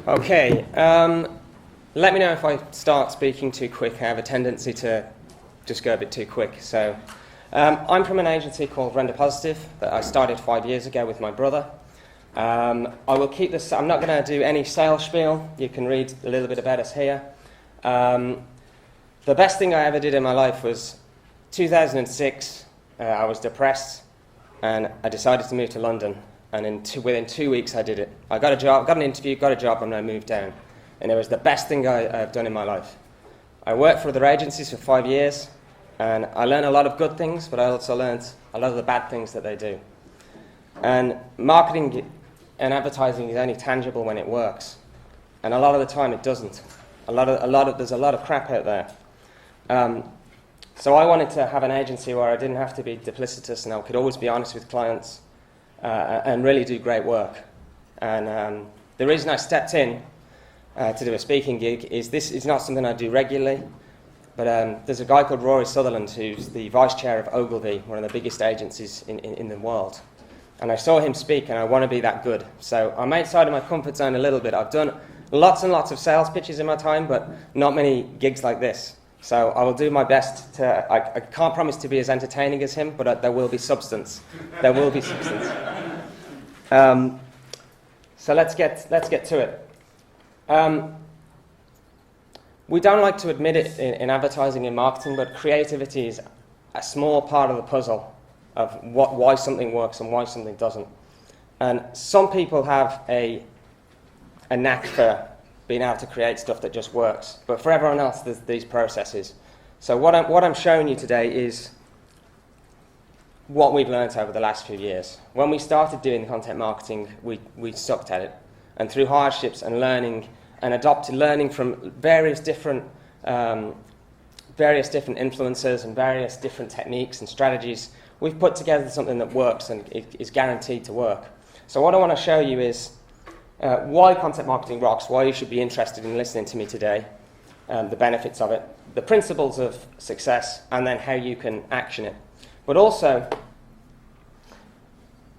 Okay, let me know if I start speaking too quick. I have a tendency to just go a bit too quick. So, I'm from an agency called Render Positive that I started 5 years ago with my brother. I will keep this. I'm not going to do any sales spiel. You can read a little bit about us here. The best thing I ever did in my life was 2006. I was depressed, and I decided to move to London. And within 2 weeks, I did it. I got a job, got an interview, got a job, and I moved down. And it was the best thing I've done in my life. I worked for other agencies for 5 years, and I learned a lot of good things, but I also learned a lot of the bad things that they do. And marketing and advertising is only tangible when it works, and a lot of the time it doesn't. There's a lot of crap out there. So I wanted to have an agency where I didn't have to be duplicitous, and I could always be honest with clients. And really do great work. And the reason I stepped in to do a speaking gig is this is not something I do regularly, but there's a guy called Rory Sutherland who's the vice chair of Ogilvy, one of the biggest agencies in the world. And I saw him speak, and I want to be that good. So I'm outside of my comfort zone a little bit. I've done lots and lots of sales pitches in my time, but not many gigs like this. So I will do my best to. I can't promise to be as entertaining as him, but there will be substance. There will be substance. So let's get to it. We don't like to admit it in advertising and marketing, but creativity is a small part of the puzzle of why something works and why something doesn't. And some people have a knack for being able to create stuff that just works. But for everyone else, there's these processes. So what I'm showing you today is what we've learned over the last few years. When we started doing content marketing, we sucked at it. And through hardships and learning from various different influencers and various different techniques and strategies, we've put together something that works and it is guaranteed to work. So what I want to show you is why content marketing rocks, why you should be interested in listening to me today, the benefits of it, the principles of success, and then how you can action it. But also,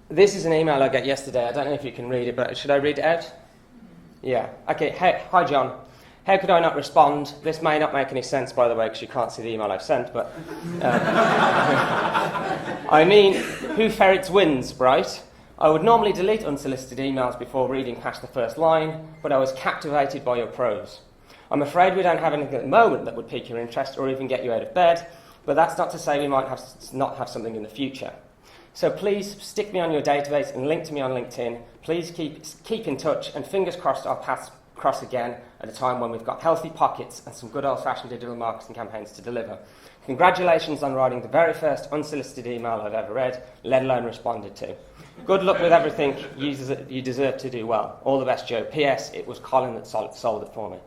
this is an email I got yesterday. I don't know if you can read it, but should I read it out? Yeah. Okay. Hi, John. How could I not respond? This may not make any sense, by the way, because you can't see the email I've sent, but I mean, who ferrets wins, right? I would normally delete unsolicited emails before reading past the first line, but I was captivated by your prose. I'm afraid we don't have anything at the moment that would pique your interest or even get you out of bed, but that's not to say we might not have something in the future. So please stick me on your database and link to me on LinkedIn. Please keep in touch, and fingers crossed our paths cross again at a time when we've got healthy pockets and some good old-fashioned digital marketing campaigns to deliver. Congratulations on writing the very first unsolicited email I've ever read, let alone responded to. Good luck with everything. You deserve to do well. All the best, Joe. P.S. It was Colin that sold it for me.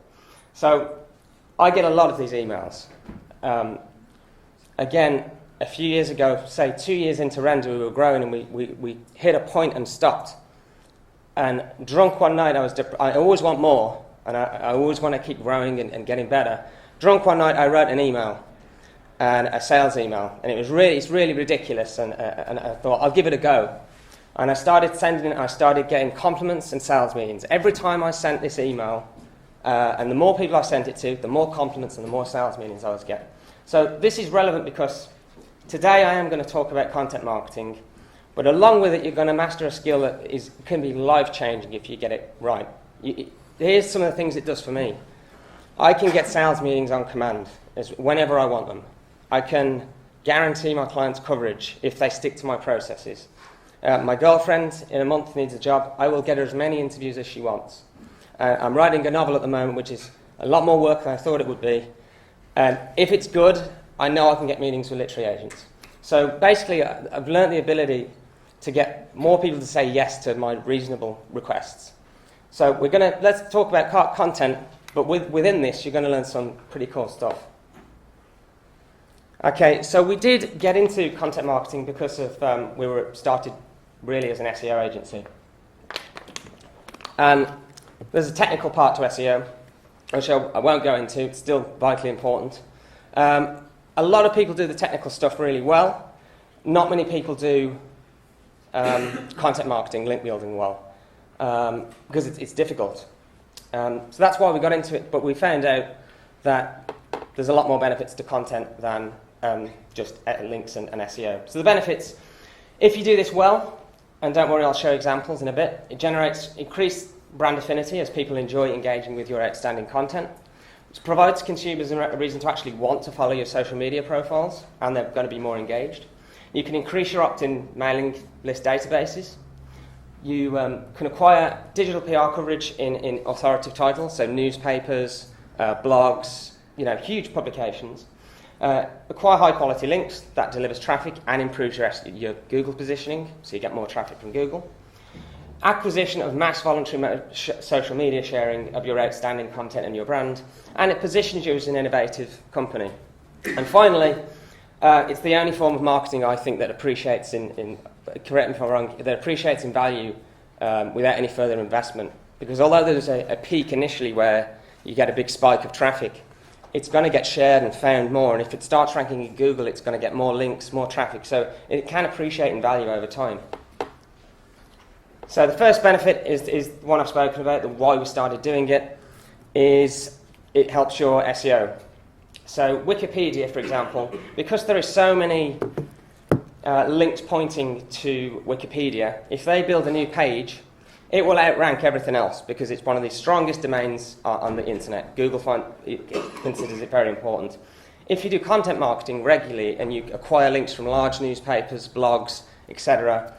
So I get a lot of these emails. Again, a few years ago, say 2 years into Render, we were growing and we hit a point and stopped. And drunk one night, I always want more, and I always want to keep growing and getting better. Drunk one night, I wrote an email, and a sales email, and it's really ridiculous, and I thought, I'll give it a go. And I started getting compliments and sales meetings. Every time I sent this email, and the more people I sent it to, the more compliments and the more sales meetings I was getting. So this is relevant because today I am going to talk about content marketing, but along with it, you're going to master a skill that can be life-changing if you get it right. Here's some of the things it does for me. I can get sales meetings on command whenever I want them. I can guarantee my clients coverage if they stick to my processes. My girlfriend in a month needs a job. I will get her as many interviews as she wants. I'm writing a novel at the moment, which is a lot more work than I thought it would be. And if it's good, I know I can get meetings with literary agents. So basically, I've learned the ability to get more people to say yes to my reasonable requests. So let's talk about content, but within this, you're going to learn some pretty cool stuff. Okay, so we did get into content marketing because of we were started really as an SEO agency. And there's a technical part to SEO, which I won't go into. It's still vitally important. A lot of people do the technical stuff really well. Not many people do content marketing, link building well, because it's difficult. So that's why we got into it, but we found out that there's a lot more benefits to content than just links and SEO. So the benefits, if you do this well, and don't worry, I'll show examples in a bit, it generates increased brand affinity as people enjoy engaging with your outstanding content. It provides consumers a reason to actually want to follow your social media profiles, and they're going to be more engaged. You can increase your opt-in mailing list databases. You can acquire digital PR coverage in authoritative titles, so newspapers, blogs, huge publications. Acquire high-quality links that delivers traffic and improves your Google positioning, so you get more traffic from Google. Acquisition of mass voluntary social media sharing of your outstanding content and your brand, and it positions you as an innovative company. And finally, it's the only form of marketing, I think, that appreciates correct me if I'm wrong, that appreciates in value without any further investment. Because although there's a peak initially where you get a big spike of traffic, it's going to get shared and found more, and if it starts ranking in Google, it's going to get more links, more traffic, so it can appreciate in value over time. So the first benefit is the one I've spoken about, the why we started doing it, is it helps your SEO. So Wikipedia, for example, because there are so many links pointing to Wikipedia, if they build a new page, it will outrank everything else because it's one of the strongest domains on the internet. Google considers it very important. If you do content marketing regularly and you acquire links from large newspapers, blogs, etc.,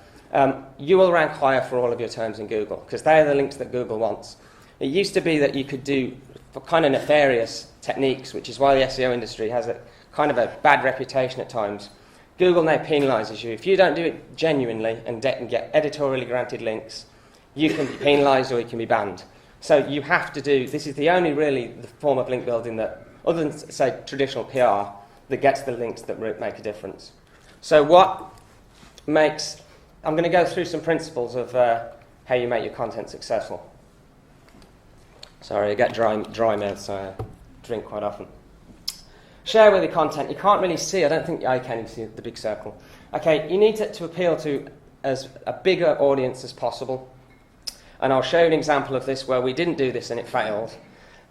you will rank higher for all of your terms in Google because they are the links that Google wants. It used to be that you could do kind of nefarious techniques, which is why the SEO industry has a kind of a bad reputation at times. Google now penalises you. If you don't do it genuinely and get editorially granted links, you can be penalised or you can be banned. So you have to do, this is the only really the form of link building that, other than say traditional PR, that gets the links that make a difference. So I'm going to go through some principles of how you make your content successful. Sorry, I get dry mouth, so I drink quite often. Share with your content. You can't really see, I don't think I can see the big circle. Okay, you need to appeal to as a bigger audience as possible. And I'll show you an example of this where we didn't do this and it failed.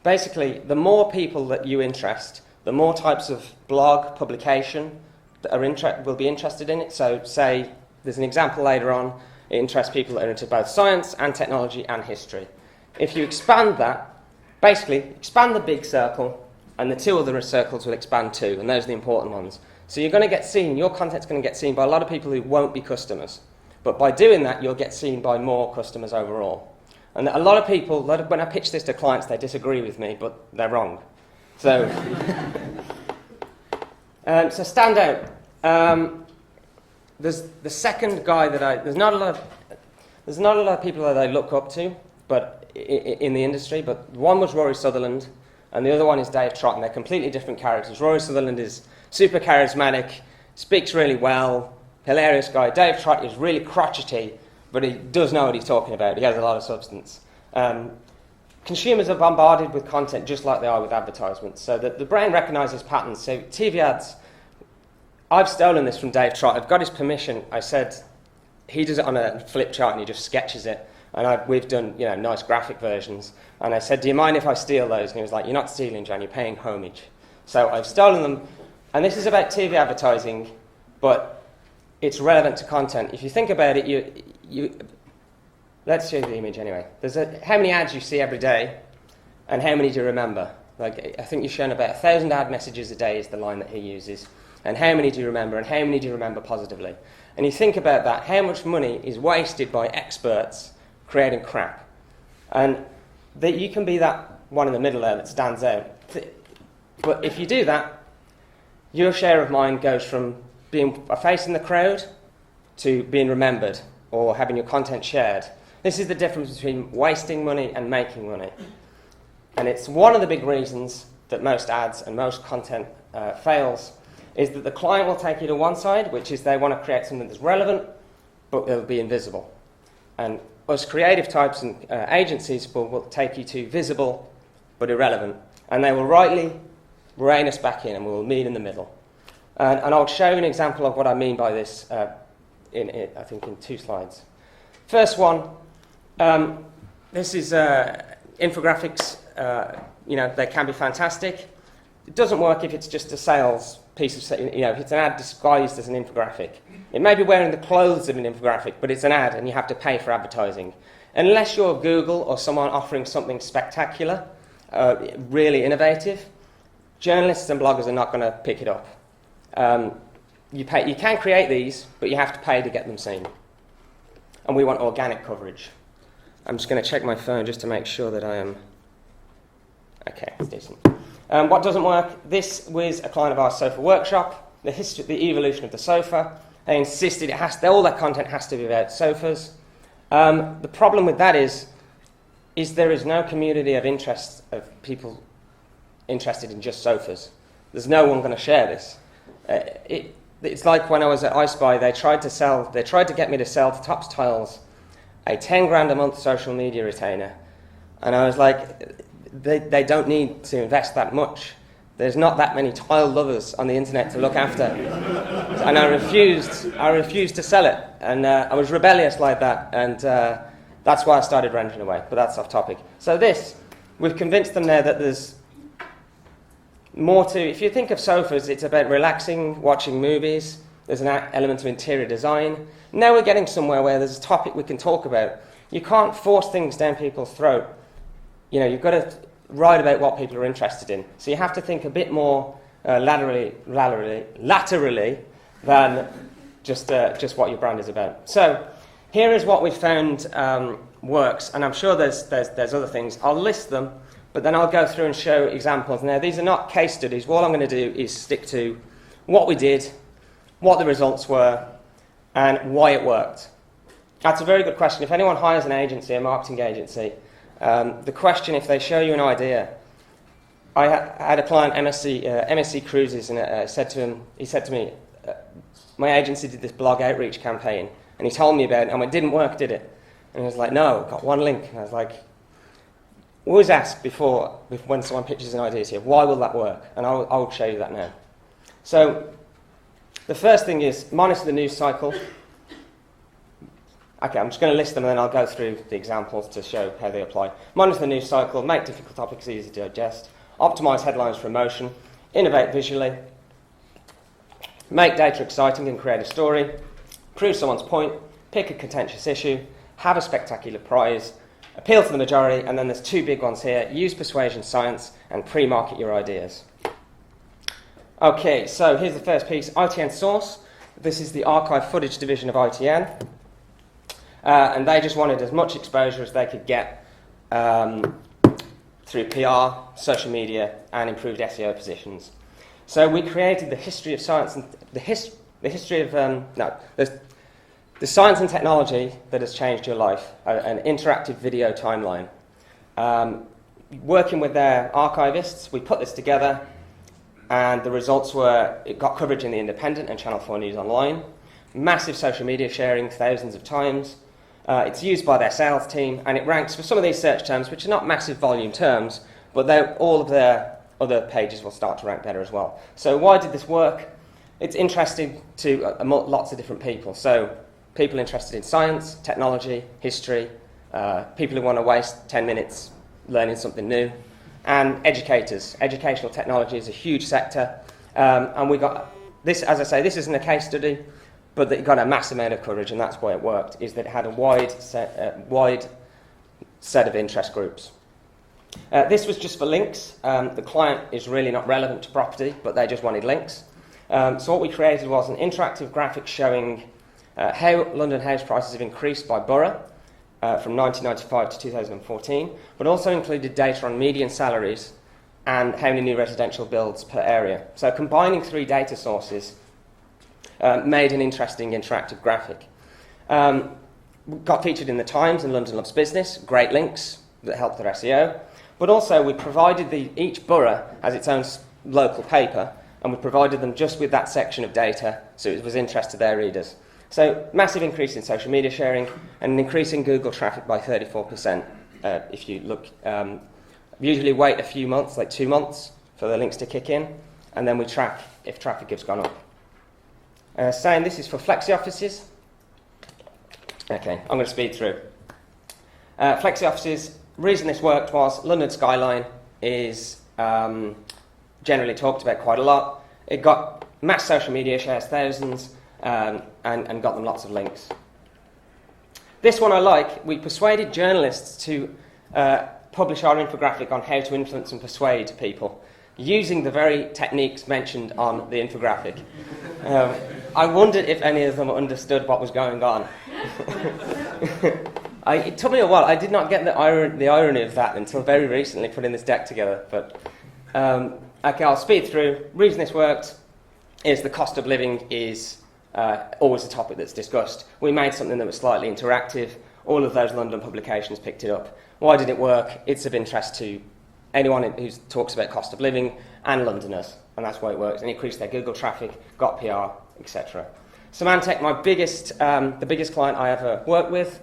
Basically, the more people that you interest, the more types of blog, publication that will be interested in it. So say, there's an example later on, it interests people that are into both science and technology and history. If you expand that, basically expand the big circle and the two other circles will expand too, and those are the important ones. So you're going to get seen, your content's going to get seen by a lot of people who won't be customers. But by doing that, you'll get seen by more customers overall. And a lot of people, when I pitch this to clients, they disagree with me, but they're wrong. So, so stand out. There's the second guy that there's not a lot of people that I look up to, but in the industry. But one was Rory Sutherland, and the other one is Dave Trott, and they're completely different characters. Rory Sutherland is super charismatic, speaks really well, hilarious guy. Dave Trott is really crotchety, but he does know what he's talking about. He has a lot of substance. Consumers are bombarded with content just like they are with advertisements. So the brain recognises patterns. So TV ads, I've stolen this from Dave Trott. I've got his permission. I said, he does it on a flip chart and he just sketches it. And we've done nice graphic versions. And I said, do you mind if I steal those? And he was like, you're not stealing, John, you're paying homage. So I've stolen them. And this is about TV advertising, but it's relevant to content. If you think about it, let's show you the image anyway. There's how many ads you see every day, and how many do you remember? Like, I think you've shown about 1,000 ad messages a day is the line that he uses. And how many do you remember, and how many do you remember positively? And you think about that, how much money is wasted by experts creating crap? And that you can be that one in the middle there that stands out. But if you do that, your share of mind goes from being a face in the crowd to being remembered or having your content shared. This is the difference between wasting money and making money. And it's one of the big reasons that most ads and most content fails, is that the client will take you to one side, which is they want to create something that's relevant, but it'll be invisible. And us creative types and agencies will take you to visible, but irrelevant. And they will rightly rein us back in, and we'll meet in the middle. And I'll show you an example of what I mean by this I think in 2 slides. First one, this is infographics, they can be fantastic. It doesn't work if it's just a sales piece of, if it's an ad disguised as an infographic. It may be wearing the clothes of an infographic, but it's an ad and you have to pay for advertising. Unless you're Google or someone offering something spectacular, really innovative, journalists and bloggers are not going to pick it up. You can create these, but you have to pay to get them seen. And we want organic coverage. I'm just going to check my phone just to make sure that I am... Okay, it's decent. What doesn't work? This was a client of ours, Sofa Workshop, the evolution of the sofa. They insisted all their content has to be about sofas. The problem with that is there is no community of interest of people interested in just sofas. There's no one going to share this. It's like when I was at iSpy, they tried to get me to sell to Topps Tiles a 10 grand a month social media retainer. And I was like, they don't need to invest that much. There's not that many tile lovers on the internet to look after. And I refused to sell it. And I was rebellious like that. And that's why I started ranging away. But that's off topic. So we've convinced them now that there's more to... If you think of sofas, it's about relaxing, watching movies. There's an element of interior design. Now we're getting somewhere where there's a topic we can talk about. You can't force things down people's throat. You've got to write about what people are interested in. So you have to think a bit more laterally than just what your brand is about. So here is what we found works, and I'm sure there's other things. I'll list them, but then I'll go through and show examples. Now, these are not case studies. What I'm going to do is stick to what we did, what the results were, and why it worked. That's a very good question. If anyone hires an agency, a marketing agency, the question, if they show you an idea... I had a client, MSC Cruises, and he said to me, my agency did this blog outreach campaign, and he told me about it, and it didn't work, did it? And he was like, no, I've got one link. And I was like, always ask when someone pitches an idea to you, why will that work? And I'll show you that now. So the first thing is monitor the news cycle. Okay, I'm just going to list them and then I'll go through the examples to show how they apply. Monitor the news cycle, make difficult topics easy to digest, optimise headlines for emotion, innovate visually, make data exciting and create a story, prove someone's point, pick a contentious issue, have a spectacular prize, appeal to the majority, and then there's two big ones here, use persuasion science and pre-market your ideas. Okay, so here's the first piece, ITN Source. This is the archive footage division of ITN. And they just wanted as much exposure as they could get through PR, social media, and improved SEO positions. So we created the history of science and the science and technology that has changed your life, an interactive video timeline. Working with their archivists, we put this together, and the results were it got coverage in The Independent and Channel 4 News Online, massive social media sharing, thousands of times. It's used by their sales team, and it ranks for some of these search terms, which are not massive volume terms, but all of their other pages will start to rank better as well. So why did this work? It's interesting to lots of different people. So people interested in science, technology, history, people who want to waste 10 minutes learning something new, and educators. Educational technology is a huge sector, and we got this, as I say, this isn't a case study, but it got a massive amount of coverage, and that's why it worked, is that it had a wide set of interest groups. This was just for links. The client is really not relevant to property, but they just wanted links. So what we created was an interactive graphic showing how London house prices have increased by borough from 1995 to 2014, but also included data on median salaries and how many new residential builds per area. So combining three data sources made an interesting interactive graphic. Got featured in the Times and London Loves Business, great links that helped their SEO. But also we provided each borough has its own local paper, and we provided them just with that section of data so it was interest to their readers. So massive increase in social media sharing and an increase in Google traffic by 34%. If you look, usually wait a few months, like 2 months, for the links to kick in, and then we track if traffic has gone up. Saying this is for flexi offices. Okay, I'm going to speed through. Flexi offices, reason this worked was London Skyline is generally talked about quite a lot. It got mass social media shares, thousands, and got them lots of links. This one I like. We persuaded journalists to publish our infographic on how to influence and persuade people using the very techniques mentioned on the infographic. I wondered if any of them understood what was going on. It took me a while. I did not get the irony of that until very recently putting this deck together. But okay, I'll speed through. Reason this worked is the cost of living is always a topic that's discussed. We made something that was slightly interactive. All of those London publications picked it up. Why did it work? It's of interest to anyone who talks about cost of living and Londoners, and that's why it works. And increased their Google traffic, got PR, etc. Symantec, the biggest client I ever worked with.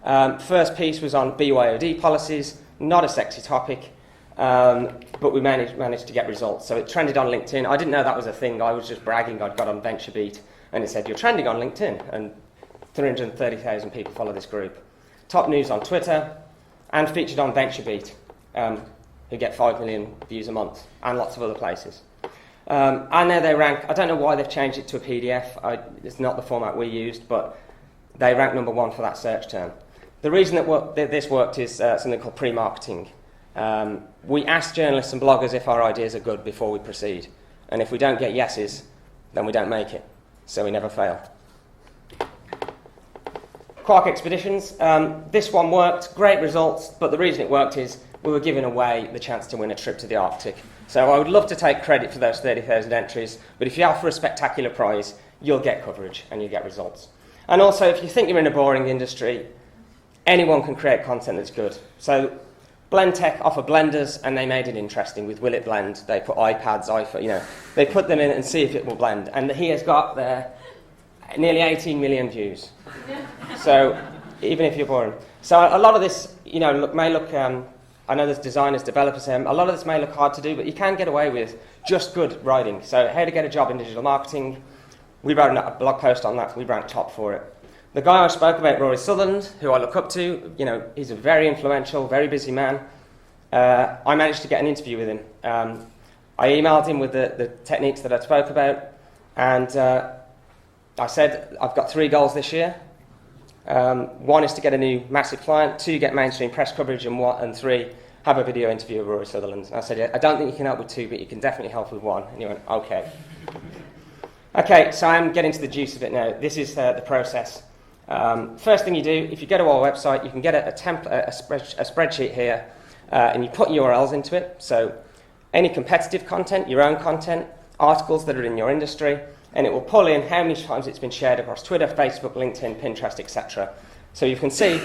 First piece was on BYOD policies, not a sexy topic, but we managed to get results. So it trended on LinkedIn. I didn't know that was a thing. I was just bragging. I'd got on VentureBeat, and it said, "You're trending on LinkedIn," and 330,000 people follow this group. Top news on Twitter, and featured on VentureBeat, who get 5 million views a month, and lots of other places. I know they rank, I don't know why they've changed it to a PDF. It's not the format we used, but they rank number 1 for that search term. The reason that this worked is something called pre-marketing. We ask journalists and bloggers if our ideas are good before we proceed. And if we don't get yeses, then we don't make it. So we never fail. Quark Expeditions. This one worked, great results, but the reason it worked is we were giving away the chance to win a trip to the Arctic. So I would love to take credit for those 30,000 entries, but if you offer a spectacular prize, you'll get coverage and you'll get results. And also, if you think you're in a boring industry, anyone can create content that's good. So Blendtec offer blenders, and they made it interesting with Will It Blend. They put iPads, iPhone, they put them in and see if it will blend. And he has got there nearly 18 million views. So even if you're boring. So a lot of this, may look, I know there's designers, developers, a lot of this may look hard to do, but you can get away with just good writing. So how to get a job in digital marketing. We wrote a blog post on that. We ranked top for it. The guy I spoke about, Rory Sutherland, who I look up to, he's a very influential, very busy man. I managed to get an interview with him. I emailed him with the techniques that I spoke about, and I said, I've got 3 goals this year. 1 is to get a new massive client, 2, get mainstream press coverage, and 3, have a video interview with Rory Sutherland. I said, I don't think you can help with 2, but you can definitely help with 1. And he went, okay. Okay, so I'm getting to the juice of it now. This is the process. First thing you do, if you go to our website, you can get a spreadsheet here, and you put URLs into it. So any competitive content, your own content, articles that are in your industry, and it will pull in how many times it's been shared across Twitter, Facebook, LinkedIn, Pinterest, etc. So you can see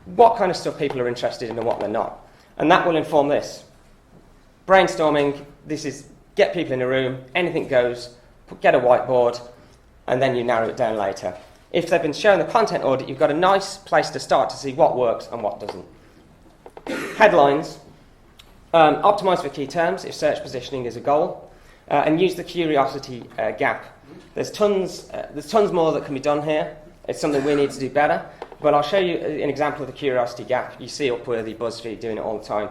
what kind of stuff people are interested in and what they're not. And that will inform this. Brainstorming, this is get people in a room, anything goes, get a whiteboard, and then you narrow it down later. If they've been shown the content audit, you've got a nice place to start to see what works and what doesn't. Headlines. Optimise for key terms if search positioning is a goal, and use the curiosity gap. There's tons more that can be done here. It's something we need to do better, but I'll show you an example of the curiosity gap. You see Upworthy, BuzzFeed doing it all the time.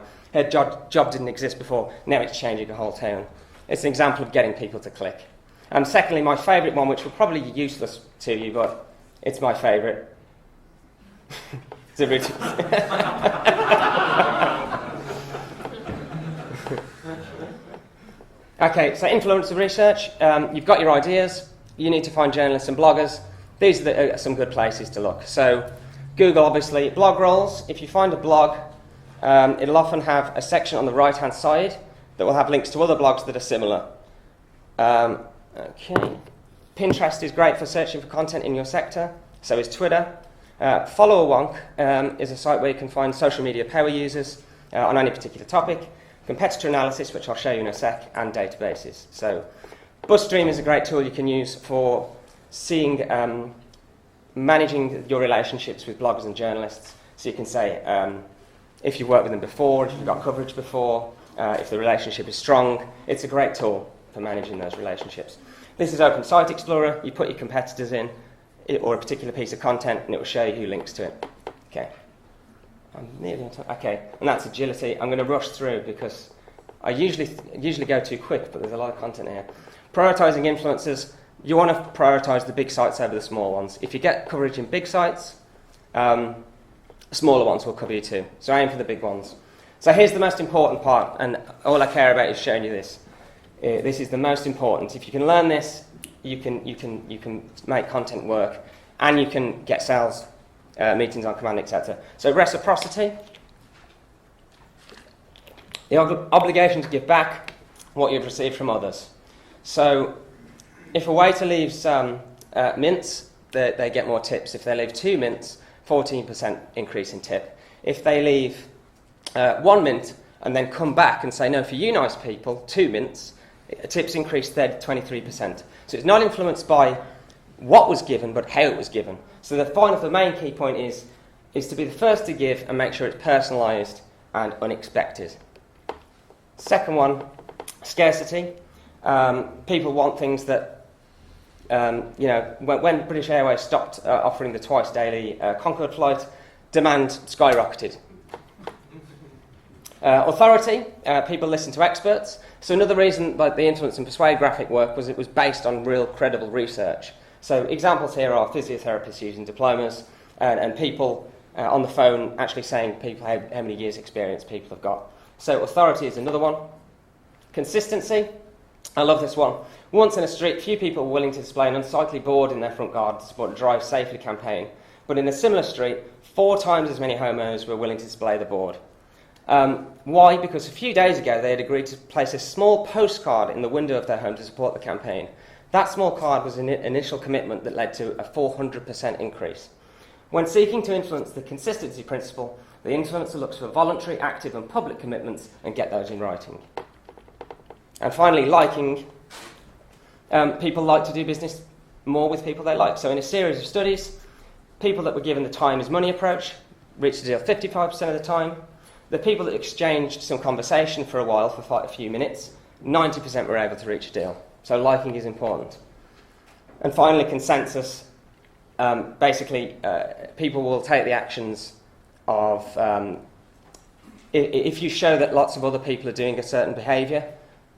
Job didn't exist before, now it's changing the whole town. It's an example of getting people to click. And secondly, my favourite one, which will probably be useless to you, but it's my favourite. It's a ridiculous. Okay, so influencer research. You've got your ideas. You need to find journalists and bloggers. These are some good places to look. So Google, obviously. Blog roles. If you find a blog, it'll often have a section on the right-hand side that will have links to other blogs that are similar. Okay. Pinterest is great for searching for content in your sector. So is Twitter. Follow a Wonk is a site where you can find social media power users on any particular topic. Competitor analysis, which I'll show you in a sec, and databases. So BuzzStream is a great tool you can use for seeing, managing your relationships with bloggers and journalists. So you can say if you've worked with them before, if you've got coverage before, if the relationship is strong. It's a great tool for managing those relationships. This is Open Site Explorer. You put your competitors in, or a particular piece of content, and it will show you who links to it. Okay. I'm nearly on time. Okay, and that's agility. I'm going to rush through because I usually go too quick, but there's a lot of content here. Prioritising influencers. You want to prioritise the big sites over the small ones. If you get coverage in big sites, smaller ones will cover you too. So aim for the big ones. So here's the most important part, and all I care about is showing you this. This is the most important. If you can learn this, you can make content work, and you can get sales meetings on command, etc. So reciprocity, the obligation to give back what you've received from others. So if a waiter leaves mints, they get more tips. If they leave 2 mints, 14% increase in tip. If they leave 1 mint and then come back and say, no, for you nice people, 2 mints, tips increase 23%. So it's not influenced by what was given, but how it was given. So the main key point is to be the first to give and make sure it's personalised and unexpected. Second one, scarcity. People want things that, when British Airways stopped offering the twice daily Concorde flight, demand skyrocketed. Authority, people listen to experts. So another reason like the influence and persuade graphic work was it was based on real credible research. So examples here are physiotherapists using diplomas and people on the phone actually saying people how many years experience people have got. So authority is another one. Consistency, I love this one. Once in a street, few people were willing to display an unsightly board in their front garden to support a Drive Safely campaign. But in a similar street, 4 times as many homeowners were willing to display the board. Why? Because a few days ago they had agreed to place a small postcard in the window of their home to support the campaign. That small card was an initial commitment that led to a 400% increase. When seeking to influence the consistency principle, the influencer looks for voluntary, active and public commitments and get those in writing. And finally, liking. People like to do business more with people they like. So in a series of studies, people that were given the time is money approach reached a deal 55% of the time. The people that exchanged some conversation for a while, for a few minutes, 90% were able to reach a deal. So liking is important. And finally, consensus. Basically, people will take the actions of... if you show that lots of other people are doing a certain behaviour,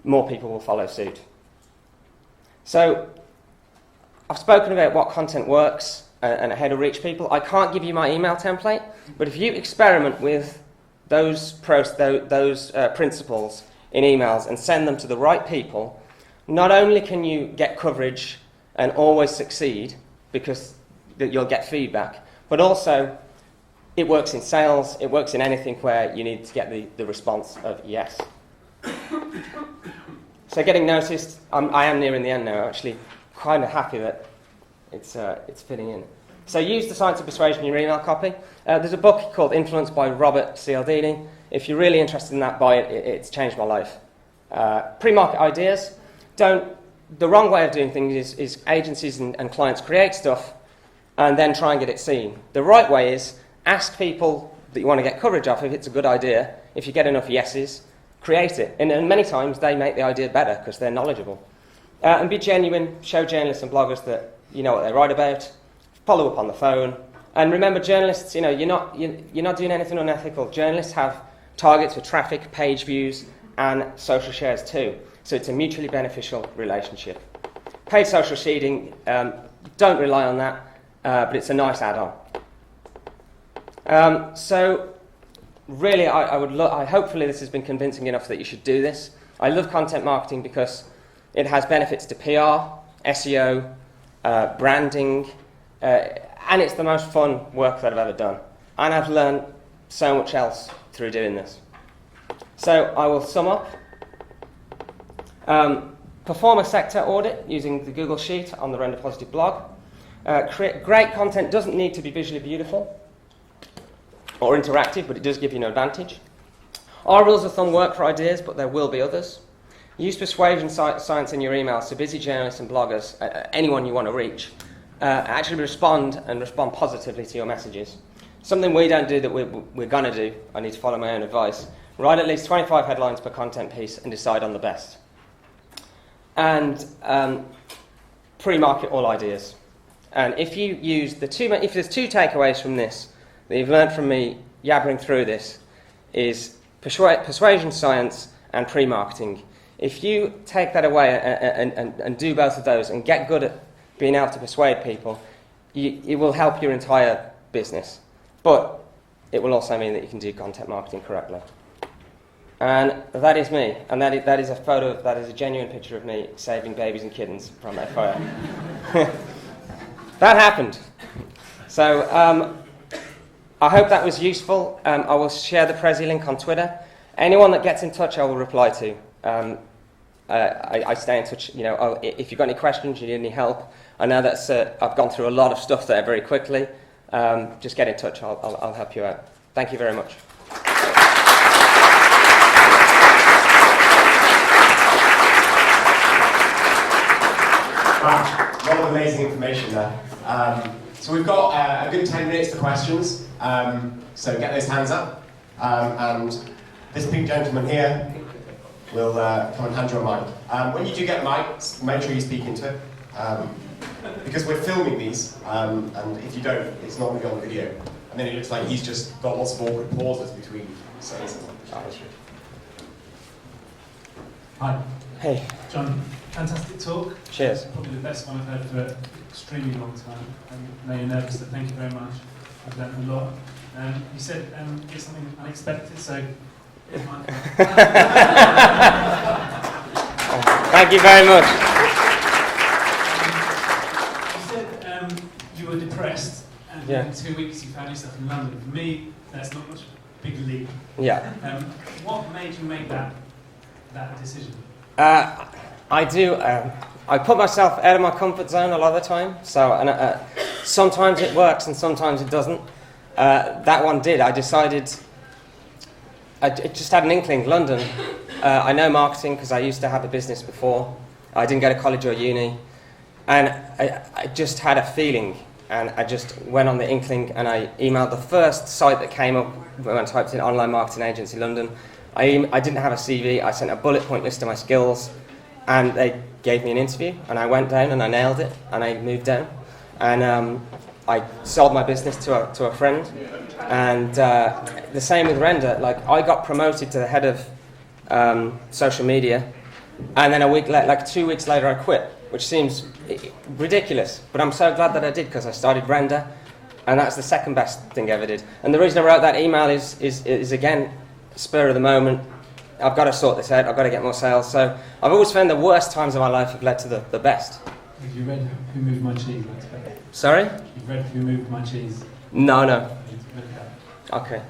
more people will follow suit. So I've spoken about what content works and how to reach people. I can't give you my email template, but if you experiment with those principles in emails and send them to the right people, not only can you get coverage and always succeed because you'll get feedback, but also it works in sales, it works in anything where you need to get the response of yes. So getting noticed, I am nearing the end now, actually kind of happy that it's fitting in. So use the science of persuasion in your email copy. There's a book called Influence by Robert Cialdini. If you're really interested in that, buy it. It's changed my life. Pre-market ideas. The wrong way of doing things is agencies and clients create stuff and then try and get it seen. The right way is ask people that you want to get coverage of if it's a good idea. If you get enough yeses, create it. And many times they make the idea better because they're knowledgeable. And be genuine. Show journalists and bloggers that you know what they write about. Follow up on the phone. And remember, journalists, you're not doing anything unethical. Journalists have targets for traffic, page views, and social shares too. So it's a mutually beneficial relationship. Paid social seeding, don't rely on that, but it's a nice add-on. So really, hopefully this has been convincing enough that you should do this. I love content marketing because it has benefits to PR, SEO, branding, and it's the most fun work that I've ever done. And I've learned so much else through doing this. So I will sum up. Perform a sector audit using the Google Sheet on the Render Positive blog. Great content doesn't need to be visually beautiful or interactive, but it does give you an advantage. Our rules of thumb work for ideas, but there will be others. Use persuasion science in your emails to busy journalists and bloggers, anyone you want to reach. Actually respond positively to your messages. Something we don't do that we're going to do, I need to follow my own advice. Write at least 25 headlines per content piece and decide on the best. And pre-market all ideas. And if there's 2 takeaways from this that you've learned from me yabbering through this is persuasion science and pre-marketing. If you take that away and do both of those and get good at being able to persuade people, it will help your entire business. But it will also mean that you can do content marketing correctly. And that is me. And that is a photo, that is a genuine picture of me saving babies and kittens from a fire. That happened. So I hope that was useful. I will share the Prezi link on Twitter. Anyone that gets in touch, I will reply to. I stay in touch. You know, if you've got any questions, you need any help. I know that I've gone through a lot of stuff there very quickly. Just get in touch. I'll help you out. Thank you very much. Wow, a lot of amazing information there. So we've got a good 10 minutes for questions. So get those hands up. And this pink gentleman here will come and hand you a mic. When you do get mics, make sure you speak into it. Because we're filming these, and if you don't, it's not going to be on the video. And then it looks like he's just got lots of awkward pauses between saying something. Hi. Hey. John, fantastic talk. Cheers. Probably the best one I've heard for an extremely long time. I know you're nervous, so thank you very much. I've learned a lot. You said get something unexpected, so here's mine. Thank you very much. You said you were depressed, and in 2 weeks you found yourself in London. For me, that's not much big leap. Yeah. What made you make that decision? I do. I put myself out of my comfort zone a lot of the time. So, sometimes it works and sometimes it doesn't. That one did. I decided. I just had an inkling. London. I know marketing because I used to have a business before. I didn't go to college or uni, and I just had a feeling. And I just went on the inkling and I emailed the first site that came up when I typed in online marketing agency London. I didn't have a CV. I sent a bullet point list of my skills, and they gave me an interview. And I went down and I nailed it, and I moved down, and I sold my business to a friend. And the same with Render. Like I got promoted to the head of social media, and then 2 weeks later I quit, which seems ridiculous. But I'm so glad that I did because I started Render, and that's the second best thing I ever did. And the reason I wrote that email is again, spur of the moment. I've got to sort this out. I've got to get more sales. So I've always found the worst times of my life have led to the best. Have you read Who Moved My Cheese? Sorry? You've read Who Moved My Cheese? No. Read that. Okay.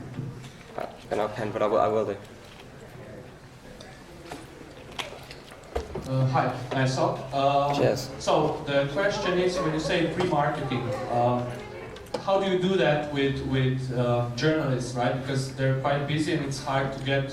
I've got no pen, but I will do. Hi, so, Cheers. So the question is, when you say pre-marketing, how do you do that with journalists, right? Because they're quite busy and it's hard to get,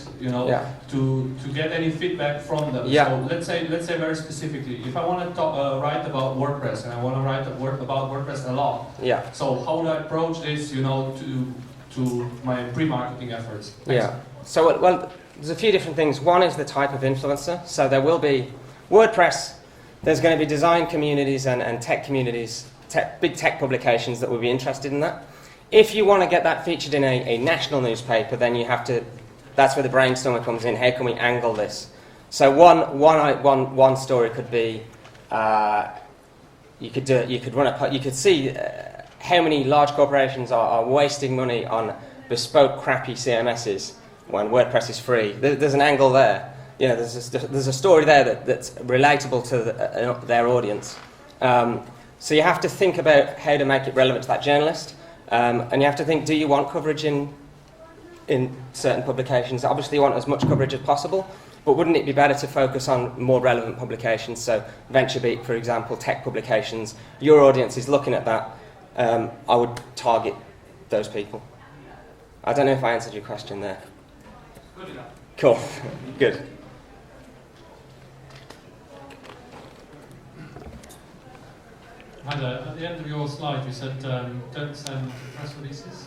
to get any feedback from them. Yeah. So let's say very specifically, if I want to write about WordPress and I want to write about WordPress a lot. Yeah. So how do I approach this, to my pre-marketing efforts? Thanks. Yeah. So well, there's a few different things. One is the type of influencer. So there will be WordPress. There's going to be design communities and tech communities. Big tech publications that will be interested in that. If you want to get that featured in a national newspaper, then you have to. That's where the brainstorming comes in. How can we angle this? So one story could be you could see how many large corporations are wasting money on bespoke, crappy CMSs when WordPress is free. There's an angle there. You know, there's a story there that's relatable to their audience. So you have to think about how to make it relevant to that journalist, and you have to think: do you want coverage in certain publications? Obviously, you want as much coverage as possible, but wouldn't it be better to focus on more relevant publications? So VentureBeat, for example, tech publications. Your audience is looking at that. I would target those people. I don't know if I answered your question there. Good enough. Cool. Good. Hi there. At the end of your slide, you said don't send press releases.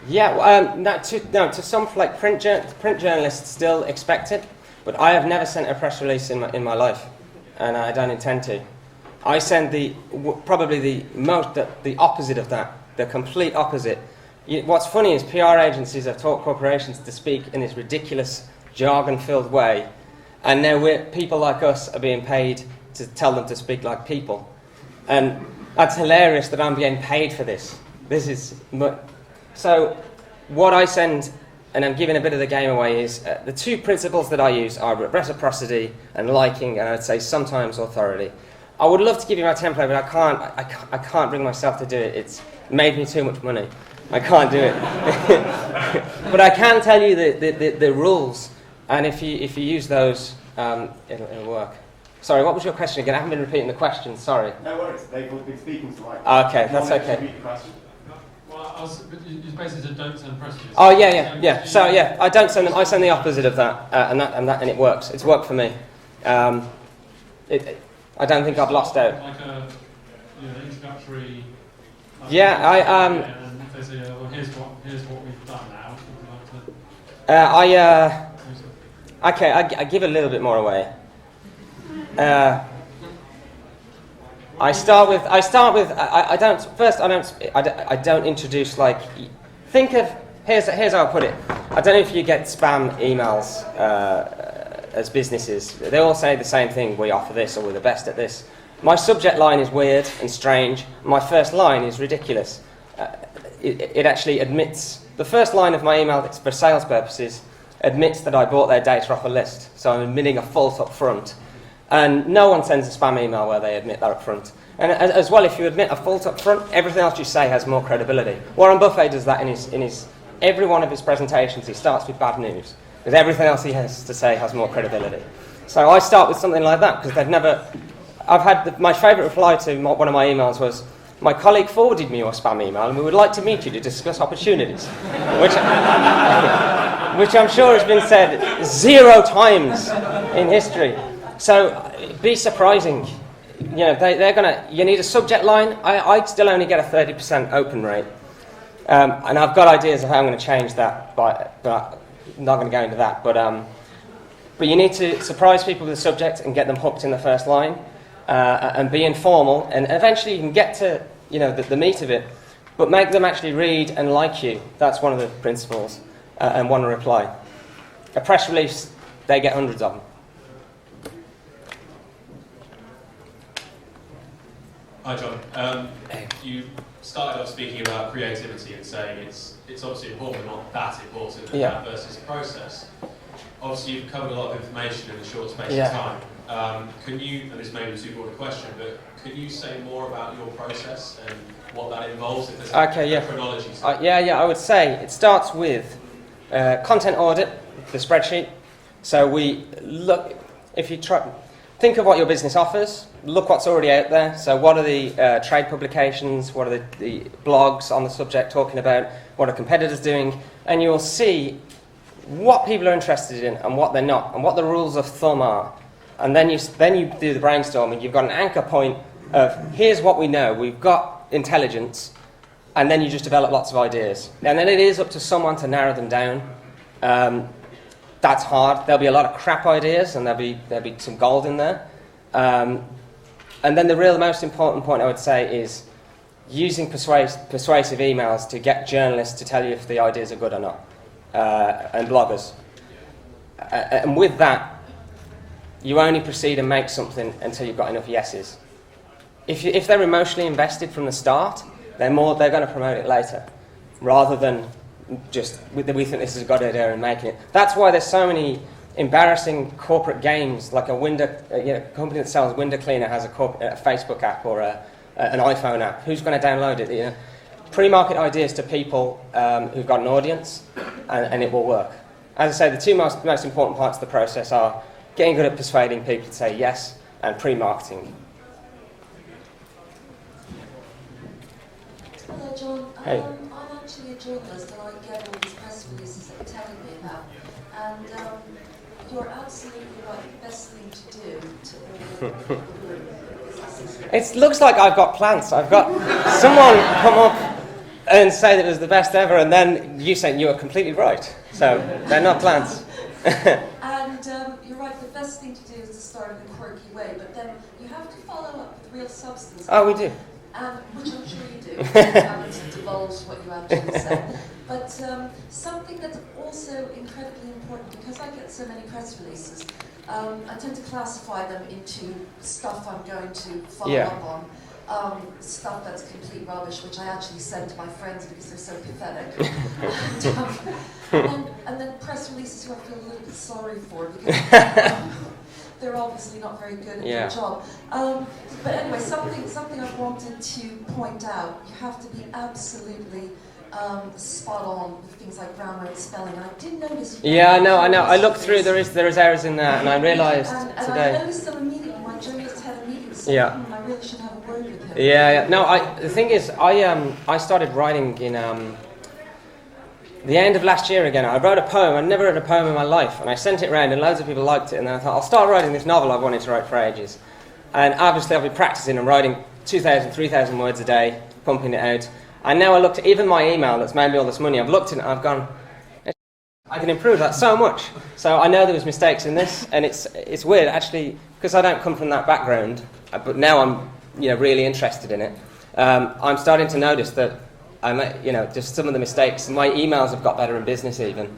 Yeah, to some like print journalists still expect it, but I have never sent a press release in my life, and I don't intend to. I send probably the opposite of that, the complete opposite. what's funny is PR agencies have taught corporations to speak in this ridiculous jargon-filled way, and now people like us are being paid to tell them to speak like people. And that's hilarious that I'm being paid for this. So what I send, and I'm giving a bit of the game away, is the two principles that I use are reciprocity and liking, and I'd say sometimes authority. I would love to give you my template, but I can't bring myself to do it. It's made me too much money. I can't do it. But I can tell you the rules, and if you use those, it'll work. Sorry, what was your question again? I haven't been repeating the question, sorry. No worries, they've been speaking to Mike. Okay, that's okay. Repeat the question? Well, you basically said don't send messages. Oh yeah. So yeah, I don't send them. I send the opposite of that, and it works. It's worked for me. I don't think I've lost out. Like a introductory. Yeah, And if they say, well, here's what we've done now. Would you like to? I give a little bit more away. I don't introduce, like, think of, here's how I put it. I don't know if you get spam emails as businesses. They all say the same thing: we offer this, or we're the best at this. My subject line is weird and strange. My first line is ridiculous. It actually admits, the first line of my email that's for sales purposes admits that I bought their data off a list. So I'm admitting a fault up front. And no one sends a spam email where they admit that up front. And as well, if you admit a fault up front, everything else you say has more credibility. Warren Buffett does that in his every one of his presentations. He starts with bad news, because everything else he has to say has more credibility. So I start with something like that, because my favourite reply to one of my emails was, my colleague forwarded me your spam email and we would like to meet you to discuss opportunities. Which I'm sure has been said 0 times in history. So be surprising. They're gonna. You need a subject line. I still only get a 30% open rate, and I've got ideas of how I'm going to change that, but I'm not going to go into that. But you need to surprise people with the subject and get them hooked in the first line, and be informal, and eventually you can get to the meat of it, but make them actually read and like you. That's one of the principles, and want to reply. A press release, they get hundreds of them. Hi John. You started off speaking about creativity and saying it's obviously important, but not that important, and that versus process. Obviously you've covered a lot of information in a short space of time. Can you, and this may be too broad a question, but can you say more about your process and what that involves? If there's a chronology. I would say it starts with content audit, the spreadsheet. So we look, think of what your business offers, look what's already out there. So what are the trade publications, what are the blogs on the subject talking about, what are competitors doing, and you'll see what people are interested in and what they're not, and what the rules of thumb are. And then you do the brainstorming. You've got an anchor point of, here's what we know, we've got intelligence, and then you just develop lots of ideas. And then it is up to someone to narrow them down. That's hard. There'll be a lot of crap ideas, and there'll be some gold in there. And then the most important point I would say is using persuasive emails to get journalists to tell you if the ideas are good or not, and bloggers. And with that, you only proceed and make something until you've got enough yeses. If they're emotionally invested from the start, they're going to promote it later, rather than just we think this is a good idea and making it. That's why there's so many embarrassing corporate games, like a company that sells window cleaner has a Facebook app or an iPhone app. Who's going to download it? Pre-market ideas to people who've got an audience, and it will work. As I say, the two most important parts of the process are getting good at persuading people to say yes, and pre-marketing. Hello, John. Hey. I'm actually a journalist, and I get all these press releases that you're telling me about. And you're absolutely right. The best thing to do to It looks like I've got plants. I've got someone come up and say that it was the best ever, and then you say you are completely right. So they're not plants. And you're right. The best thing to do is to start in a quirky way, but then you have to follow up with real substance. Oh, we do. which I'm sure you do. I haven't divulged what you actually said. But something that's also incredibly important, because I get so many press releases, I tend to classify them into stuff I'm going to follow up on, stuff that's complete rubbish, which I actually send to my friends because they're so pathetic. and then press releases who I feel a little bit sorry for, because they're obviously not very good at their job. But anyway, something I wanted to point out, you have to be absolutely spot on with things like grammar and spelling. And I did notice. Yeah, I know. I looked through. There is errors in there, and I realised today. And I noticed them immediately. My journalist had a meeting. So I really should have a word with him. Yeah. No, the thing is, I started writing in the end of last year again. I wrote a poem. I'd never read a poem in my life, and I sent it around, and loads of people liked it. And then I thought, I'll start writing this novel I've wanted to write for ages. And obviously, I've been practicing and writing 2,000, 3,000 words a day, pumping it out. And now I looked at even my email that's made me all this money. I've looked at it and I've gone, I can improve that so much. So I know there was mistakes in this, and it's weird actually, because I don't come from that background, but now I'm really interested in it. I'm starting to notice that just some of the mistakes. My emails have got better in business even,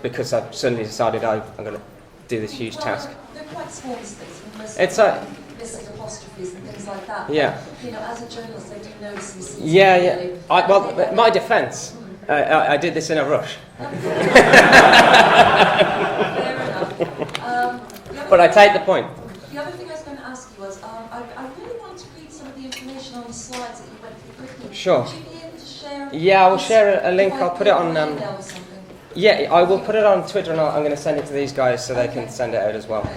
because I've suddenly decided I'm going to do this huge task. They're quite small mistakes. It's missing apostrophes and things like that. Yeah. As a journalist, I do notice these things. Well, my defence, I did this in a rush. Fair enough. But I take the point. The other thing I was going to ask you was, I really want to read some of the information on the slides that you went through quickly. Sure. Would you be able to share? Yeah, I will share a link. I'll put it on. Email or something? Yeah, I will put it on Twitter, and I'm going to send it to these guys so they can send it out as well.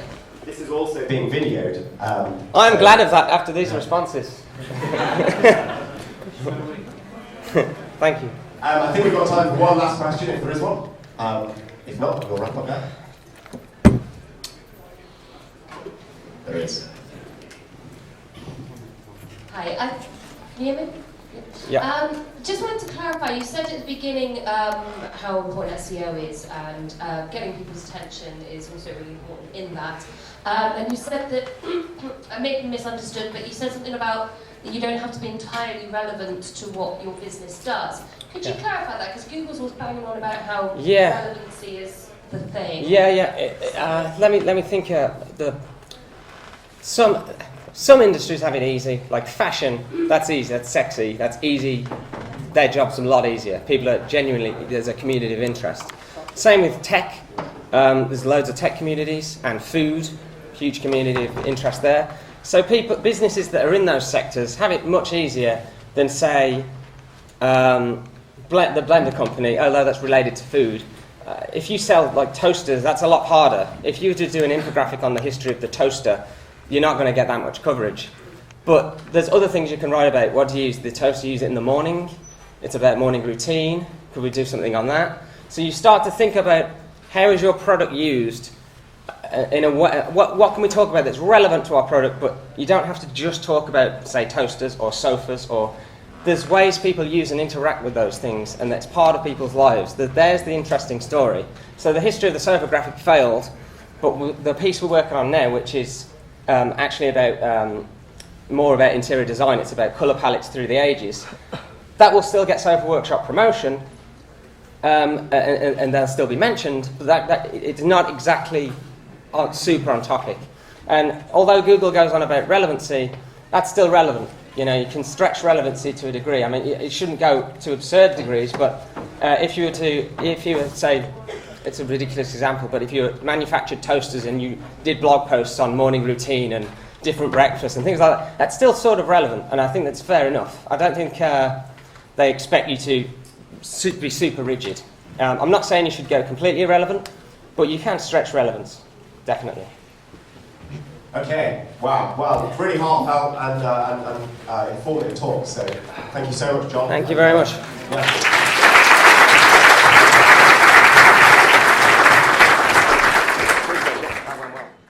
This is also being videoed. I'm glad of that after these responses. Thank you. I think we've got time for one last question, if there is one. If not, we'll wrap up there. There is. Hi, can you hear me? Yeah. Just wanted to clarify, you said at the beginning how important SEO is, and getting people's attention is also really important in that. And you said that, I may have misunderstood, but you said something about that you don't have to be entirely relevant to what your business does. Could you clarify that? Because Google's always banging on about how relevancy is the thing. Let me think. Some industries have it easy, like fashion. That's easy. That's sexy. That's easy. Their job's a lot easier. People are genuinely, there's a community of interest. Same with tech. There's loads of tech communities, and food, huge community of interest there. So businesses that are in those sectors have it much easier than, say, the blender company, although that's related to food. If you sell like toasters, that's a lot harder. If you were to do an infographic on the history of the toaster, you're not going to get that much coverage. But there's other things you can write about. What do you use? The toaster, you use it in the morning. It's about morning routine. Could we do something on that? So you start to think about how is your product used in a way, what can we talk about that's relevant to our product, but you don't have to just talk about, say, toasters or sofas, or there's ways people use and interact with those things, and that's part of people's lives. There's the interesting story. So the history of the sofa graphic failed, but the piece we're working on now, which is actually about more about interior design, it's about colour palettes through the ages, that will still get Sofa Workshop promotion, and they'll still be mentioned, but that it's not exactly super on topic. And although Google goes on about relevancy, that's still relevant. You know, you can stretch relevancy to a degree. I mean, it shouldn't go to absurd degrees, but if you were to say, it's a ridiculous example, but if you manufactured toasters and you did blog posts on morning routine and different breakfasts and things like that, that's still sort of relevant, and I think that's fair enough. I don't think they expect you to be super rigid. I'm not saying you should go completely irrelevant, but you can stretch relevance, definitely. Okay, wow, well, really heartfelt and informative talk, so thank you so much, John. Thank you very much. Yeah.